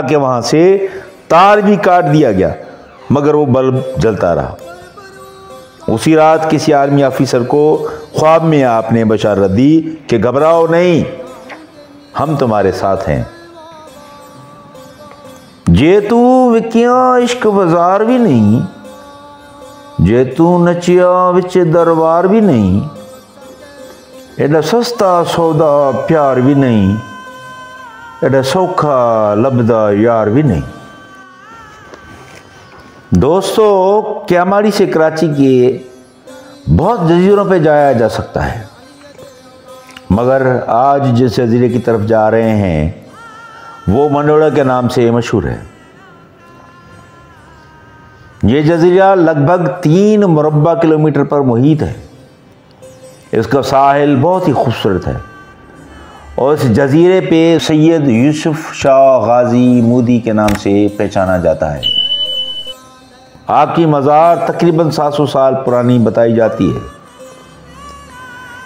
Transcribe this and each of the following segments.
कि वहां से तार भी काट दिया गया मगर वो बल्ब जलता रहा। उसी रात किसी आर्मी ऑफिसर को ख्वाब में आपने बशारत दी कि घबराओ नहीं, हम तुम्हारे साथ हैं। जे तू विकिया इश्क बाजार भी नहीं, जे तू नचिया विच दरबार भी नहीं, एडा सस्ता सौदा प्यार भी नहीं, एडा सौखा लभदा यार भी नहीं। दोस्तों, क्यामाड़ी से कराची के बहुत जजीरों पे जाया जा सकता है, मगर आज जिस जजीरे की तरफ जा रहे हैं वो मंडोड़ा के नाम से मशहूर है। ये जजीरा लगभग 3 मुरब्बा किलोमीटर पर मुहित है। इसका साहिल बहुत ही खूबसूरत है और इस जजीरे पे सैयद यूसुफ शाह गाजी मोदी के नाम से पहचाना जाता है। आपकी मज़ार तकरीबन 700 साल पुरानी बताई जाती है।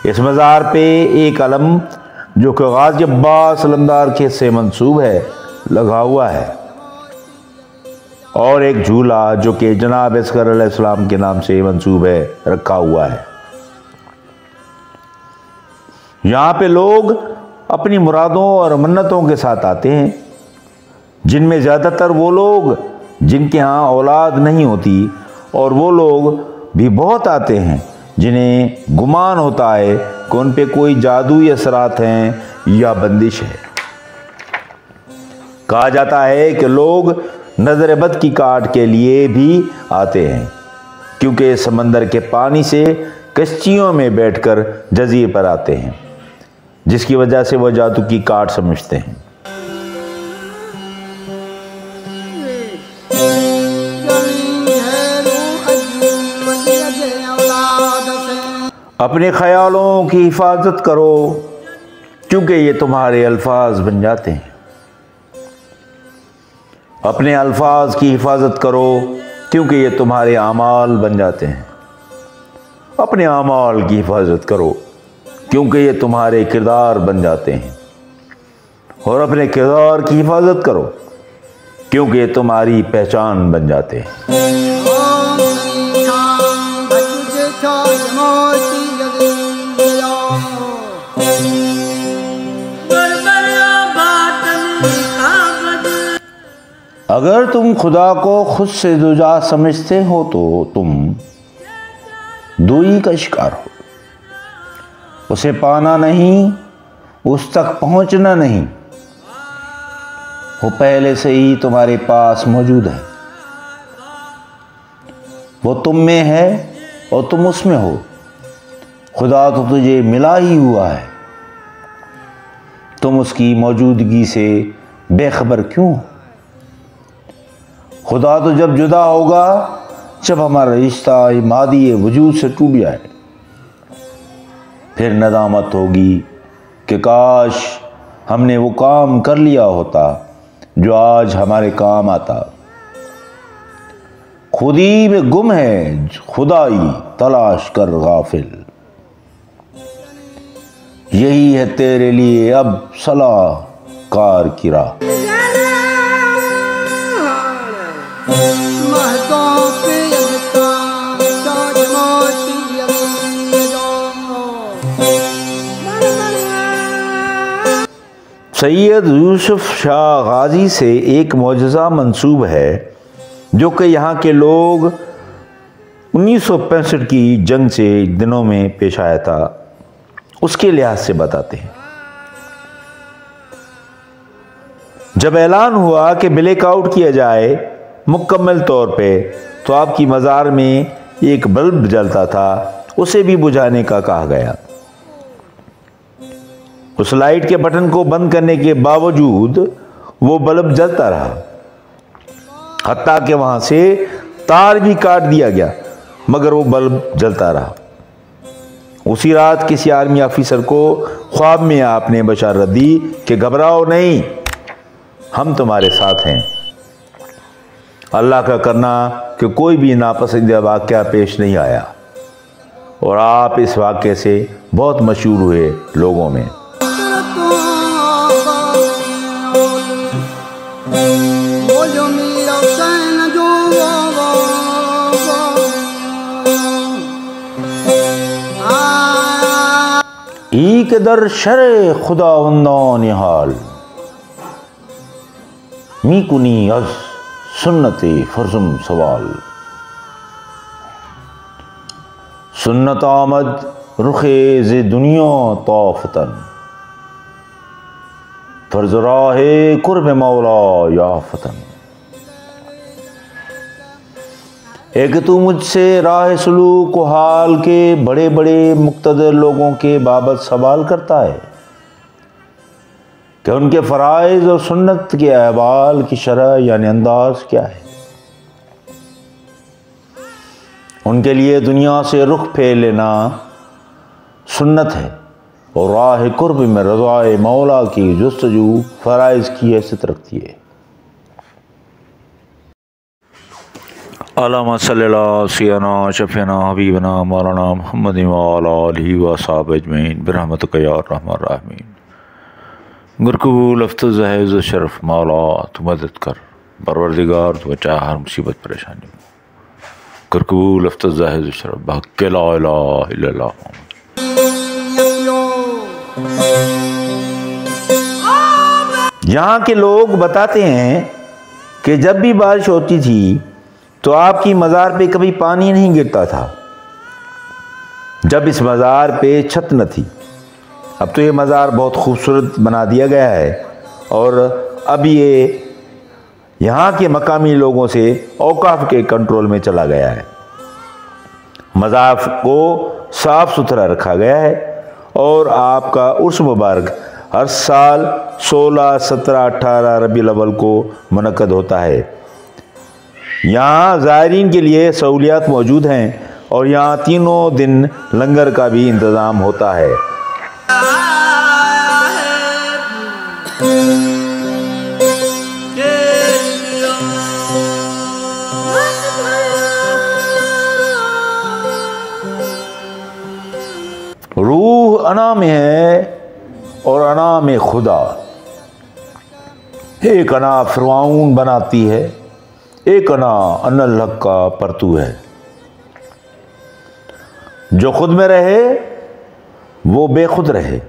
इस मज़ार पे एक अलम जो कि गाजी अब्बास अलमदार के से मंसूब है लगा हुआ है और एक झूला जो कि जनाब असगर अलैहिस्सलाम के नाम से मंसूब है रखा हुआ है। यहाँ पे लोग अपनी मुरादों और मन्नतों के साथ आते हैं, जिनमें ज़्यादातर वो लोग जिनके यहाँ औलाद नहीं होती और वो लोग भी बहुत आते हैं जिन्हें गुमान होता है कि उन पे कोई जादुई असरात हैं या बंदिश है। कहा जाता है कि लोग नजर बद की काट के लिए भी आते हैं, क्योंकि समंदर के पानी से कश्तियों में बैठकर जजीर पर आते हैं, जिसकी वजह से वह जादू की काट समझते हैं। अपने ख्यालों की हिफाजत करो, क्योंकि ये तुम्हारे अल्फाज बन जाते हैं। अपने अल्फाज की हिफाजत करो, क्योंकि ये तुम्हारे आमाल बन जाते हैं। अपने आमाल की हिफाजत करो, क्योंकि ये तुम्हारे किरदार बन जाते हैं। और अपने किरदार की हिफाजत करो, क्योंकि ये तुम्हारी पहचान बन जाते हैं। अगर तुम खुदा को खुद से जुदा समझते हो तो तुम दूरी का शिकार हो। उसे पाना नहीं, उस तक पहुंचना नहीं, वो पहले से ही तुम्हारे पास मौजूद है। वो तुम में है और तुम उसमें हो। खुदा तो तुझे मिला ही हुआ है, तुम उसकी मौजूदगी से बेखबर क्यों हो? खुदा तो जब जुदा होगा जब हमारा रिश्ता मादी वजूद से टूट जाए, फिर नदामत होगी कि काश हमने वो काम कर लिया होता जो आज हमारे काम आता। खुदी में गुम है खुदाई तलाश कर गाफिल, यही है तेरे लिए अब सलाह कार की राह। सैयद यूसुफ शाह गाजी से एक मौजज़ा मंसूब है जो कि यहाँ के लोग 1965 की जंग से दिनों में पेश आया था, उसके लिहाज से बताते हैं। जब ऐलान हुआ कि ब्लैकआउट किया जाए मुकम्मल तौर पे, तो आपकी मज़ार में एक बल्ब जलता था, उसे भी बुझाने का कहा गया। उस लाइट के बटन को बंद करने के बावजूद वो बल्ब जलता रहा, हत्ता कि वहां से तार भी काट दिया गया मगर वो बल्ब जलता रहा। उसी रात किसी आर्मी ऑफिसर को ख्वाब में आपने बशारत दी कि घबराओ नहीं, हम तुम्हारे साथ हैं। अल्लाह का करना कि कोई भी नापसंदीदा वाक़या पेश नहीं आया और आप इस वाक़े से बहुत मशहूर हुए लोगों में। जो मीरा हुसैन जो ई के दर शरे खुदा वंदा निहाल मी कुनी अज सुन्नते फर्जुम सवाल सुन्नत आमद रुखे जे दुनिया तौफतन फर्ज राहे कुर्ब मौला या फतन। एक तू मुझसे राह सलूक को हाल के बड़े बड़े मुक्तदर लोगों के बाबत सवाल करता है कि उनके फ़राइज़ और सुन्नत के अहवाल की शरह यानी अंदाज क्या है। उनके लिए दुनिया से रुख फेर लेना सुन्नत है और राह कुर्ब में रज़ाए मौला की जुस्तजू फ़राइज़ की हैसियत रखती है। अल्लाहुम्मा सल्ली अला सय्यिदना शफ़ीना हबीबना मौलाना मुहम्मद व अला आलिहि व अस्हाबिहि अजमईन बिरहमतिका या अर्हमर राहिमीन। गुरकबूल अफ्तज़ है शरफ मौला तू मदद कर, परवरदिगार तू बचा हर मुसीबत परेशानी में। गुरकबूल अफ्तज़ है शरफ बहक़ ला इलाहा इल्लल्लाह। यहाँ के लोग बताते हैं कि जब भी बारिश होती थी तो आपकी मज़ार पे कभी पानी नहीं गिरता था, जब इस मज़ार पे छत न थी। अब तो ये मज़ार बहुत खूबसूरत बना दिया गया है और अब ये यहाँ के मकामी लोगों से औकाफ के कंट्रोल में चला गया है। मज़ार को साफ़ सुथरा रखा गया है और आपका उर्स मुबारक हर साल 16, 17, 18 रबीउल अव्वल को मुनक्कद होता है। यहाँ ज़ायरीन के लिए सहूलियात मौजूद हैं और यहाँ तीनों दिन लंगर का भी इंतज़ाम होता है। रूह अना में है और अना में खुदा। एक अना फ़िरऔन बनाती है, एक अना अनल हक का परतू है। जो खुद में रहे वो बेखुद रहे।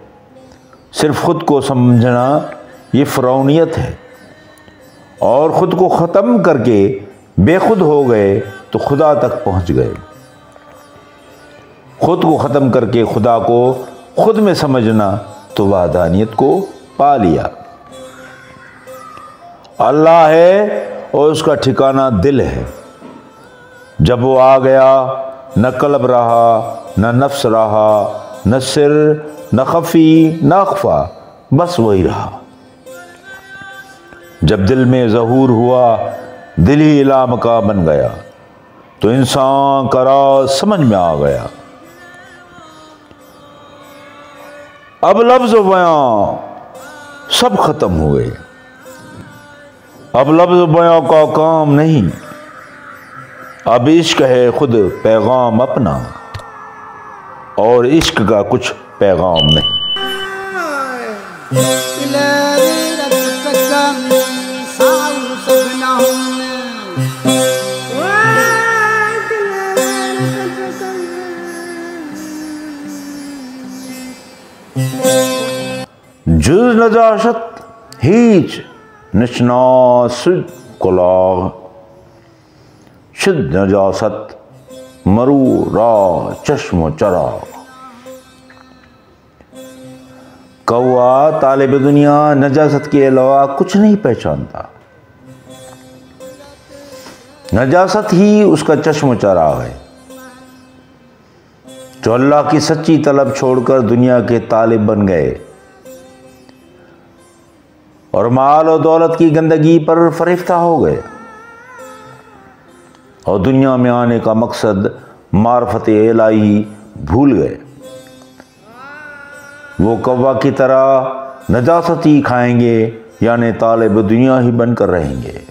सिर्फ खुद को समझना ये फ़िरौनियत है और ख़ुद को ख़त्म करके बेखुद हो गए तो खुदा तक पहुँच गए। खुद को ख़त्म करके खुदा को खुद में समझना तो वहदानियत को पा लिया। अल्लाह है और उसका ठिकाना दिल है। जब वो आ गया न कल्ब रहा, न नफ्स रहा, न सिर, न खफ़ी, न अख़फ़ा, बस वही रहा। जब दिल में ज़हूर हुआ, दिल ही इलाम का बन गया तो इंसान का राज समझ में आ गया। अब लफ्ज़ बयां सब ख़त्म हुए। अब लफ्ज़ बयां का काम नहीं, अब इश्क है खुद पैगाम अपना और इश्क का कुछ पैगाम नहीं। जुज़ नजाशत हीच निशनास कुलाग शुद्ध नजासत मरू रा चश्म चराग। कौआ तालिब दुनिया नजासत के अलावा कुछ नहीं पहचानता। नजासत ही उसका चश्म चराग है। जो अल्लाह की सच्ची तलब छोड़कर दुनिया के तालिब बन गए और माल और दौलत की गंदगी पर फरिफ्ता हो गए और दुनिया में आने का मकसद मार्फत इलाही भूल गए, वो कौवा की तरह नजासत ही खाएंगे यानी तालिब दुनिया ही बनकर रहेंगे।